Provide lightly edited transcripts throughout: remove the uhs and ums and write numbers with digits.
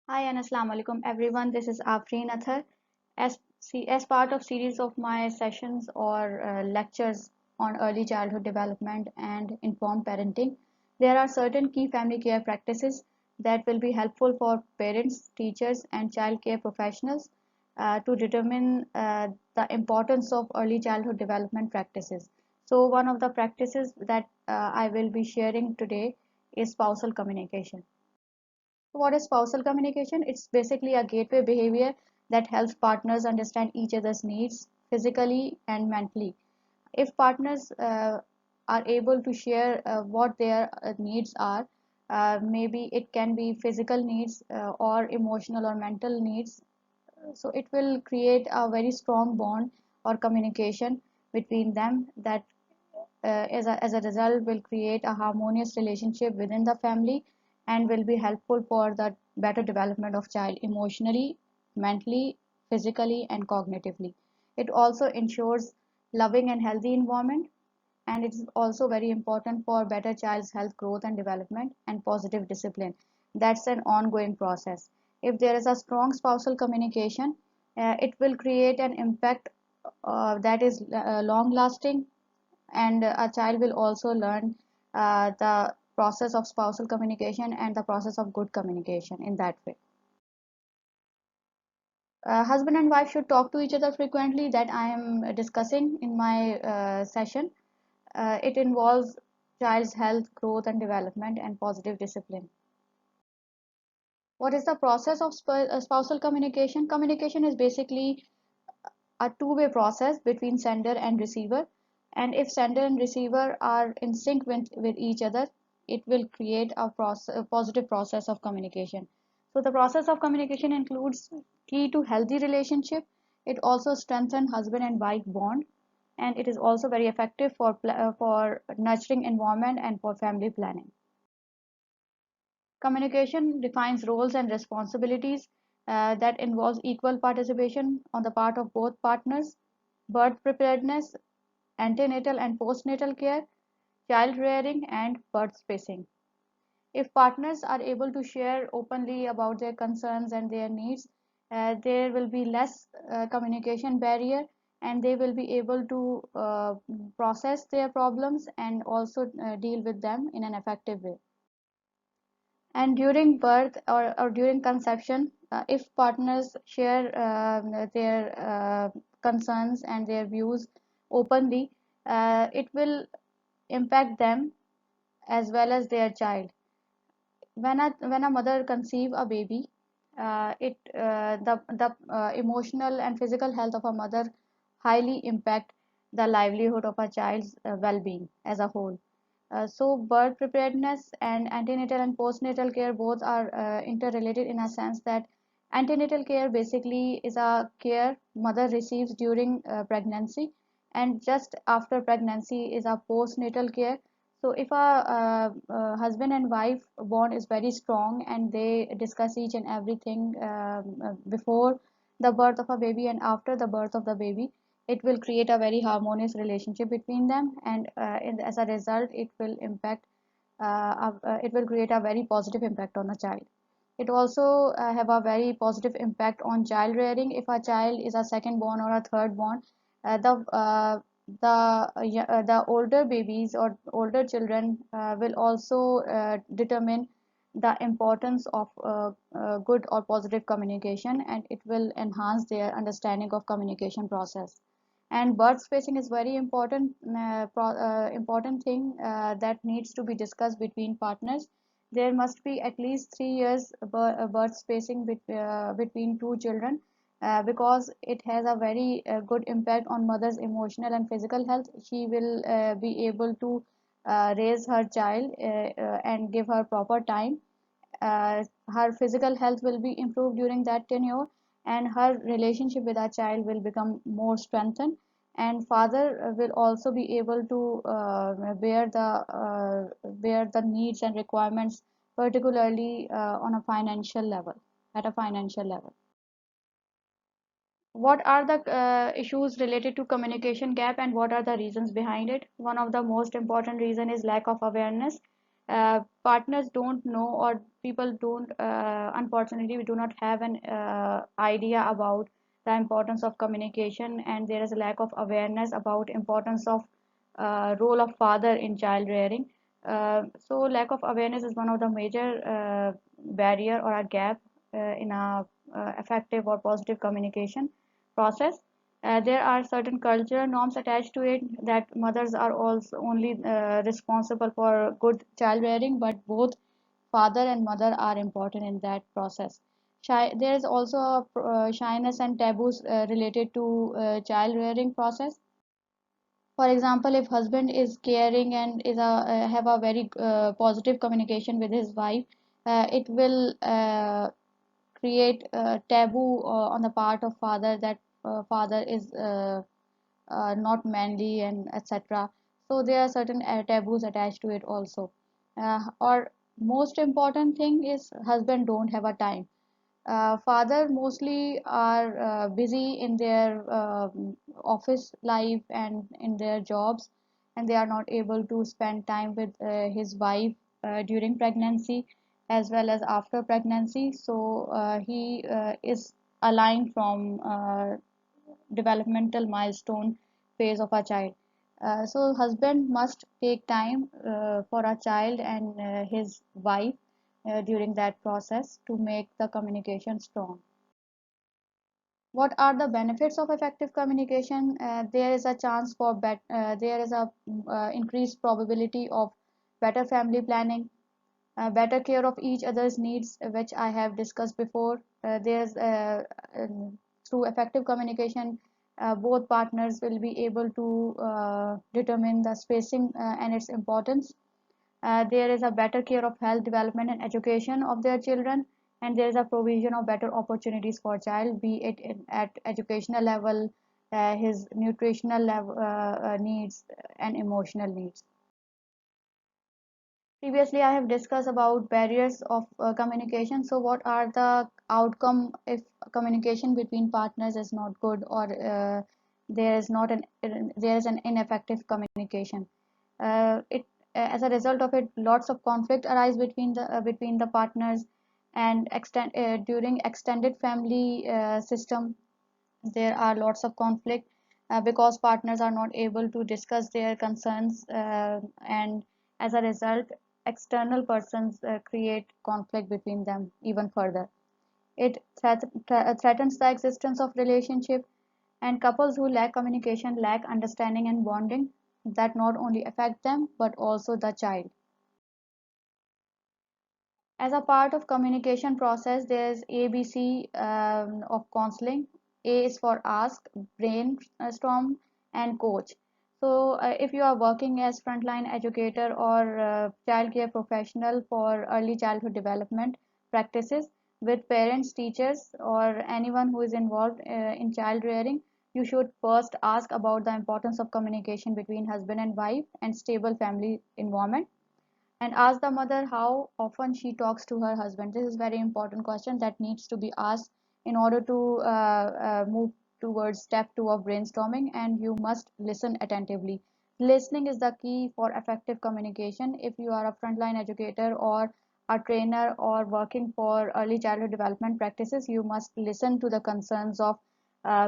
Hi and Assalamu alaikum everyone. This is Afreen Athar. As part of series of my sessions or lectures on early childhood development and informed parenting, there are certain key family care practices that will be helpful for parents, teachers, and child care professionals to determine the importance of early childhood development practices. So, one of the practices that I will be sharing today is spousal communication. What is spousal communication? It's basically a gateway behavior that helps partners understand each other's needs physically and mentally. If partners are able to share what their needs are, maybe it can be physical needs or emotional or mental needs, so it will create a very strong bond or communication between them that as a result will create a harmonious relationship within the family and will be helpful for the better development of child emotionally, mentally, physically and cognitively. It also ensures loving and healthy environment, and it is also very important for better child's health, growth and development and positive discipline. That's an ongoing process. If there is a strong spousal communication, it will create an impact that is long lasting, and a child will also learn the process of spousal communication and the process of good communication in that way. Husband and wife should talk to each other frequently, that I am discussing in my session. It involves child's health, growth and development and positive discipline. What is the process of spousal communication? Communication is basically a two-way process between sender and receiver, and if sender and receiver are in sync with each other, it will create a positive process of communication. So the process of communication includes key to healthy relationship. It also strengthens husband and wife bond, and it is also very effective for nurturing environment and for family planning. Communication defines roles and responsibilities that involves equal participation on the part of both partners. Birth preparedness, antenatal and postnatal care, child rearing, and birth spacing. If partners are able to share openly about their concerns and their needs, there will be less communication barrier, and they will be able to process their problems and also deal with them in an effective way. And during birth or during conception, if partners share their concerns and their views openly, it will impact them as well as their child. When a mother conceive a baby, it the emotional and physical health of a mother highly impact the livelihood of a child's well-being as a whole. So birth preparedness and antenatal and postnatal care both are interrelated in a sense that antenatal care basically is a care mother receives during pregnancy, and just after pregnancy is a postnatal care. So if a husband and wife bond is very strong and they discuss each and everything before the birth of a baby and after the birth of the baby, it will create a very harmonious relationship between them, and as a result it will create a very positive impact on the child. It also have a very positive impact on child rearing. If a child is a second born or a third born, the older babies or older children will also determine the importance of good or positive communication, and it will enhance their understanding of communication process. And birth spacing is very important thing that needs to be discussed between partners. There must be at least 3 years birth spacing between two children, because it has a very good impact on mother's emotional and physical health. She will be able to raise her child and give her proper time. Her physical health will be improved during that tenure, and her relationship with our child will become more strengthened, and father will also be able to bear the needs and requirements, particularly on a financial level at a financial level. What are the issues related to communication gap and what are the reasons behind it? One of the most important reason is lack of awareness. Partners don't know, or people don't, unfortunately we do not have an idea about the importance of communication, and there is a lack of awareness about importance of role of father in child rearing. So lack of awareness is one of the major barrier or a gap in a effective or positive communication process. There are certain cultural norms attached to it, that mothers are also only responsible for good child rearing, but both father and mother are important in that process. There is also shyness and taboos related to child rearing process. For example, if husband is caring and is have a very positive communication with his wife, it will create taboo on the part of father, that father is not manly and etc. So there are certain taboos attached to it also. Or most important thing is husband don't have a time. Father mostly are busy in their office life and in their jobs, and they are not able to spend time with his wife during pregnancy as well as after pregnancy. So he is aligned from developmental milestone phase of a child. So husband must take time for a child and his wife during that process to make the communication strong. What are the benefits of effective communication? There is a chance for there is a increased probability of better family planning, better care of each other's needs, which I have discussed before. There's through effective communication, both partners will be able to determine the spacing and its importance. There is a better care of health, development, and education of their children, and there is a provision of better opportunities for child, be it at educational level, his nutritional level, needs, and emotional needs. Previously, I have discussed about barriers of communication. So, what are the outcome if communication between partners is not good, or there is not an there is an ineffective communication? It As a result of it, lots of conflict arise between the partners, and during extended family system, there are lots of conflict because partners are not able to discuss their concerns, and as a result, external persons create conflict between them even further. It threatens the existence of relationship, and couples who lack communication lack understanding and bonding that not only affect them but also the child. As a part of communication process, there's ABC of counseling. A is for ask, brainstorm, and coach. So, if you are working as frontline educator or child care professional for early childhood development practices with parents, teachers, or anyone who is involved in child rearing, you should first ask about the importance of communication between husband and wife and stable family environment, and ask the mother how often she talks to her husband. This is very important question that needs to be asked in order to move towards step 2 of brainstorming, and you must listen attentively. Listening is the key for effective communication. If you are a frontline educator or a trainer or working for early childhood development practices, you must listen to the concerns of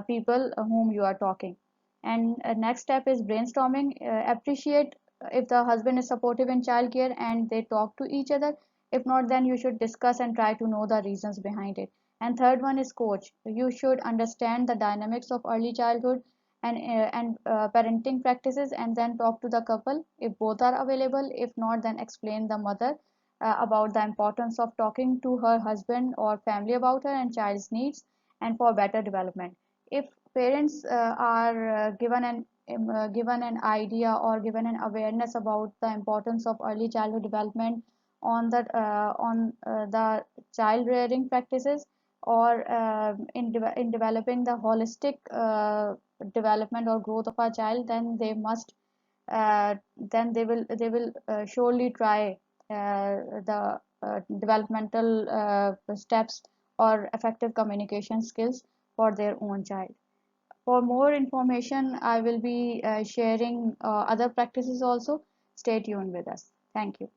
people whom you are talking. And next step is brainstorming. Appreciate if the husband is supportive in childcare and they talk to each other. If not, then you should discuss and try to know the reasons behind it. And third one is coach. You should understand the dynamics of early childhood and parenting practices, and then talk to the couple if both are available. If not, then explain the mother about the importance of talking to her husband or family about her and child's needs and for better development. If parents are given an idea or given an awareness about the importance of early childhood development on the child rearing practices, or in developing the holistic development or growth of our child, then they will surely try the developmental steps or effective communication skills for their own child. For more information, I will be sharing other practices also. Stay tuned with us. Thank you.